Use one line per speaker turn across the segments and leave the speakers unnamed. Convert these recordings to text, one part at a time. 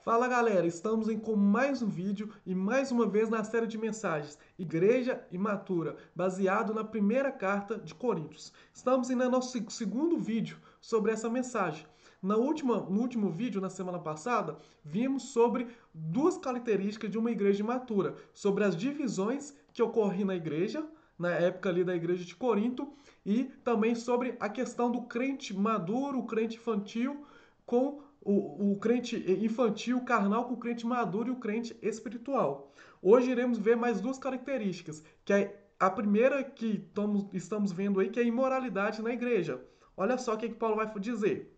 Fala galera, estamos com mais um vídeo e mais uma vez na série de mensagens Igreja Imatura, baseado na primeira carta de Coríntios. Estamos no nosso segundo vídeo sobre essa mensagem. No último vídeo, na semana passada, vimos sobre duas características de uma igreja imatura, sobre as divisões que ocorriam na igreja, na época ali da igreja de Corinto, e também sobre a questão do crente maduro, o crente infantil, com o crente infantil, carnal, com o crente maduro e o crente espiritual. Hoje iremos ver mais duas características, que é a primeira que estamos vendo aí, que é a imoralidade na igreja. Olha só o que Paulo vai dizer.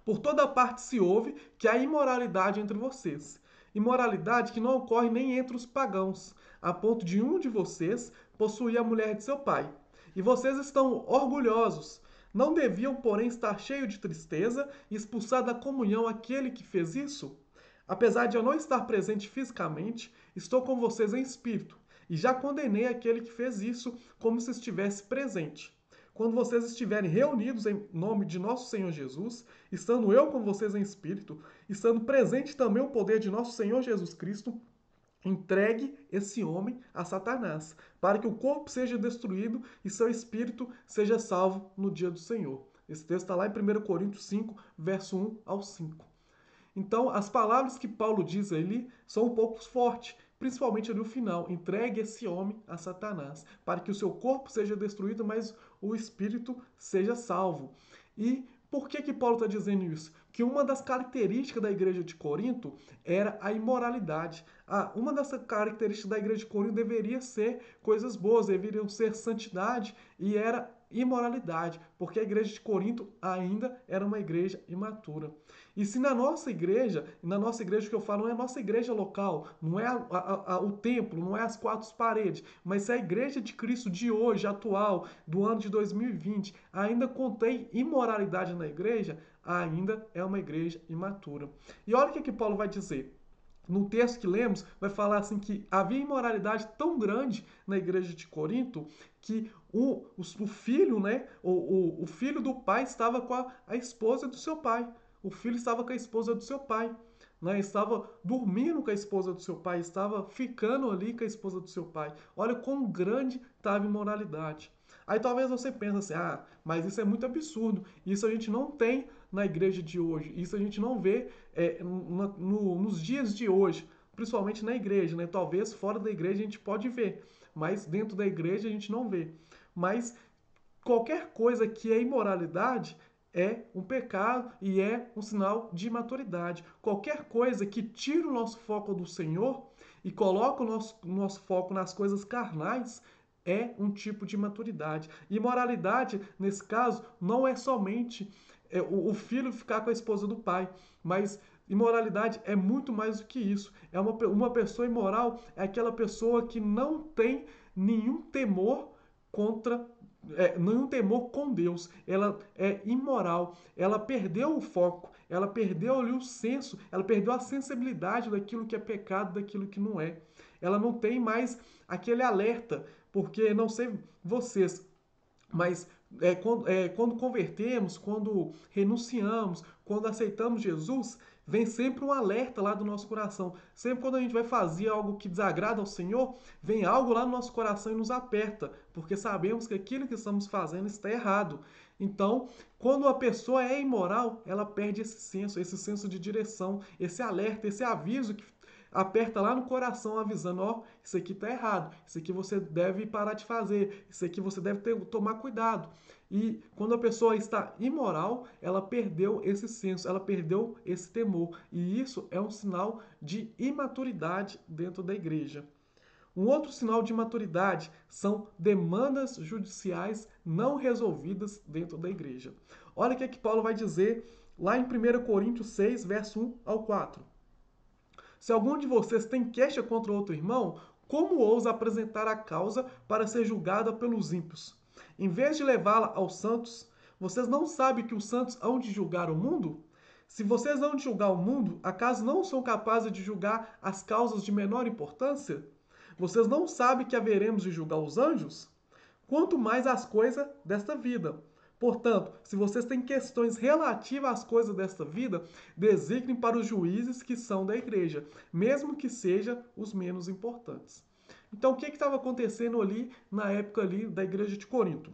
Por toda parte se ouve que há imoralidade entre vocês. Imoralidade que não ocorre nem entre os pagãos, a ponto de um de vocês possuir a mulher de seu pai. E vocês estão orgulhosos. Não deviam, porém, estar cheio de tristeza e expulsar da comunhão aquele que fez isso? Apesar de eu não estar presente fisicamente, estou com vocês em espírito, e já condenei aquele que fez isso como se estivesse presente. Quando vocês estiverem reunidos em nome de nosso Senhor Jesus, estando eu com vocês em espírito, estando presente também o poder de nosso Senhor Jesus Cristo, entregue esse homem a Satanás, para que o corpo seja destruído e seu espírito seja salvo no dia do Senhor. Esse texto está lá em 1 Coríntios 5, verso 1 ao 5. Então, as palavras que Paulo diz ali são um pouco fortes, principalmente no final. Entregue esse homem a Satanás, para que o seu corpo seja destruído, mas o espírito seja salvo. E por que Paulo está dizendo isso? Que uma das características da igreja de Corinto era a imoralidade. Uma das características da igreja de Corinto deveria ser coisas boas, deveriam ser santidade, e era imoralidade, porque a igreja de Corinto ainda era uma igreja imatura. E se na nossa igreja que eu falo, não é a nossa igreja local, não é o templo, não é as quatro paredes, mas se a igreja de Cristo de hoje, atual, do ano de 2020, ainda contém imoralidade na igreja, ainda é uma igreja imatura. E olha o que Paulo vai dizer. No texto que lemos, vai falar assim que havia imoralidade tão grande na igreja de Corinto que o filho, né, o filho do pai estava com a esposa do seu pai. O filho estava com a esposa do seu pai. Né, estava dormindo com a esposa do seu pai, estava ficando ali com a esposa do seu pai. Olha quão grande estava a imoralidade. Aí talvez você pense assim, mas isso é muito absurdo. Isso a gente não tem na igreja de hoje. Isso a gente não vê nos dias de hoje, principalmente na igreja, né? Talvez fora da igreja a gente pode ver, mas dentro da igreja a gente não vê. Mas qualquer coisa que é imoralidade é um pecado e é um sinal de imaturidade. Qualquer coisa que tira o nosso foco do Senhor e coloca o nosso foco nas coisas carnais é um tipo de imaturidade. Imoralidade, nesse caso, não é somente o filho ficar com a esposa do pai, mas imoralidade é muito mais do que isso. Uma pessoa imoral é aquela pessoa que não tem nenhum temor contra nenhum temor com Deus. Ela é imoral. Ela perdeu o foco. Ela perdeu ali o senso. Ela perdeu a sensibilidade daquilo que é pecado, daquilo que não é. Ela não tem mais aquele alerta, porque não sei vocês, mas quando convertemos, quando renunciamos, quando aceitamos Jesus, vem sempre um alerta lá do nosso coração. Sempre quando a gente vai fazer algo que desagrada ao Senhor, vem algo lá no nosso coração e nos aperta, porque sabemos que aquilo que estamos fazendo está errado. Então, quando a pessoa é imoral, ela perde esse senso de direção, esse alerta, esse aviso que aperta lá no coração avisando, ó, isso aqui tá errado, isso aqui você deve parar de fazer, isso aqui você deve tomar cuidado. E quando a pessoa está imoral, ela perdeu esse senso, ela perdeu esse temor. E isso é um sinal de imaturidade dentro da igreja. Um outro sinal de imaturidade são demandas judiciais não resolvidas dentro da igreja. Olha o que Paulo vai dizer lá em 1 Coríntios 6, verso 1 ao 4. Se algum de vocês tem queixa contra outro irmão, como ousa apresentar a causa para ser julgada pelos ímpios? Em vez de levá-la aos santos, vocês não sabem que os santos hão de julgar o mundo? Se vocês hão de julgar o mundo, acaso não são capazes de julgar as causas de menor importância? Vocês não sabem que haveremos de julgar os anjos? Quanto mais as coisas desta vida. Portanto, se vocês têm questões relativas às coisas desta vida, designem para os juízes que são da igreja, mesmo que sejam os menos importantes. Então, o que estava acontecendo ali na época ali da igreja de Corinto?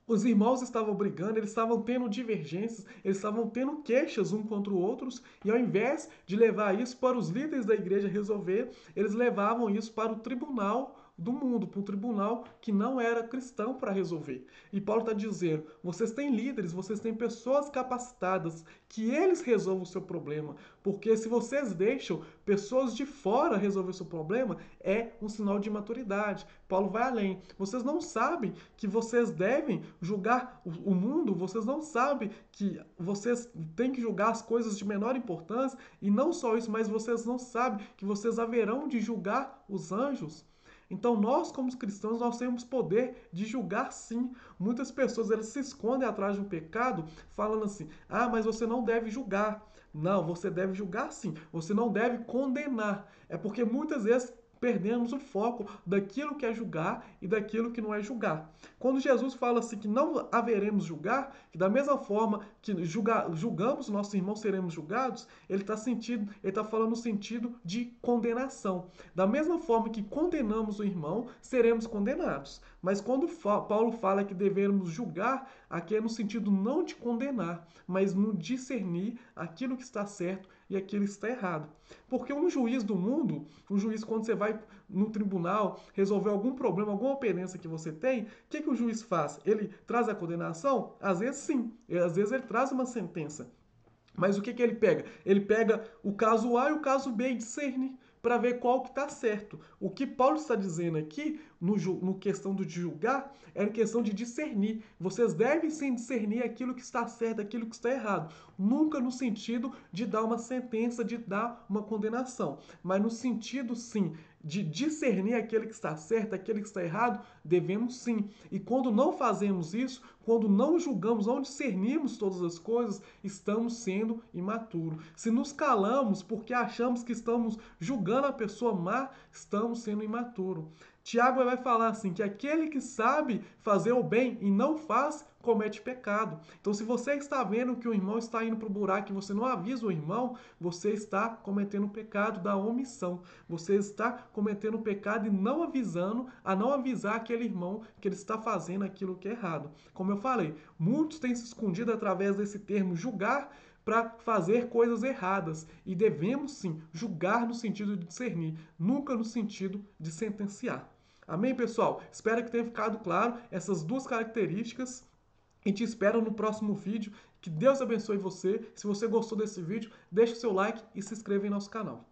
Os irmãos estavam brigando, eles estavam tendo divergências, eles estavam tendo queixas um contra os outros, e ao invés de levar isso para os líderes da igreja resolver, eles levavam isso para o tribunal do mundo, para um tribunal que não era cristão para resolver. E Paulo está dizendo: vocês têm líderes, vocês têm pessoas capacitadas, que eles resolvam o seu problema. Porque se vocês deixam pessoas de fora resolver o seu problema, é um sinal de imaturidade. Paulo vai além. Vocês não sabem que vocês devem julgar o mundo, vocês não sabem que vocês têm que julgar as coisas de menor importância, e não só isso, mas vocês não sabem que vocês haverão de julgar os anjos. Então nós, como cristãos, nós temos poder de julgar sim. Muitas pessoas elas se escondem atrás de um pecado, falando assim: ah, mas você não deve julgar. Não, você deve julgar sim. Você não deve condenar. É porque muitas vezes perdemos o foco daquilo que é julgar e daquilo que não é julgar. Quando Jesus fala assim que não haveremos julgar, que da mesma forma que julgamos nossos irmãos seremos julgados, ele está falando no sentido de condenação. Da mesma forma que condenamos o irmão, seremos condenados. Mas quando Paulo fala que devemos julgar, aqui é no sentido não de condenar, mas no discernir aquilo que está certo e aquilo que está errado. Porque um juiz do mundo, um juiz quando você vai no tribunal resolver algum problema, alguma pendência que você tem, o que o juiz faz? Ele traz a condenação? Às vezes sim, às vezes ele traz uma sentença. Mas o que ele pega? Ele pega o caso A e o caso B e discerne para ver qual que está certo. O que Paulo está dizendo aqui, no questão de julgar, é em questão de discernir. Vocês devem sim discernir aquilo que está certo, aquilo que está errado. Nunca no sentido de dar uma sentença, de dar uma condenação, mas no sentido sim de discernir aquele que está certo, aquele que está errado, devemos sim. E quando não fazemos isso, quando não julgamos, não discernimos todas as coisas, estamos sendo imaturos. Se nos calamos porque achamos que estamos julgando a pessoa má, estamos sendo imaturos. Tiago vai falar assim, que aquele que sabe fazer o bem e não faz, comete pecado. Então, se você está vendo que o irmão está indo para o buraco e você não avisa o irmão, você está cometendo o pecado da omissão. Você está cometendo o pecado e não avisar aquele irmão que ele está fazendo aquilo que é errado. Como eu falei, muitos têm se escondido através desse termo julgar para fazer coisas erradas. E devemos sim julgar no sentido de discernir, nunca no sentido de sentenciar. Amém, pessoal? Espero que tenha ficado claro essas duas características. E te espero no próximo vídeo. Que Deus abençoe você. Se você gostou desse vídeo, deixe o seu like e se inscreva em nosso canal.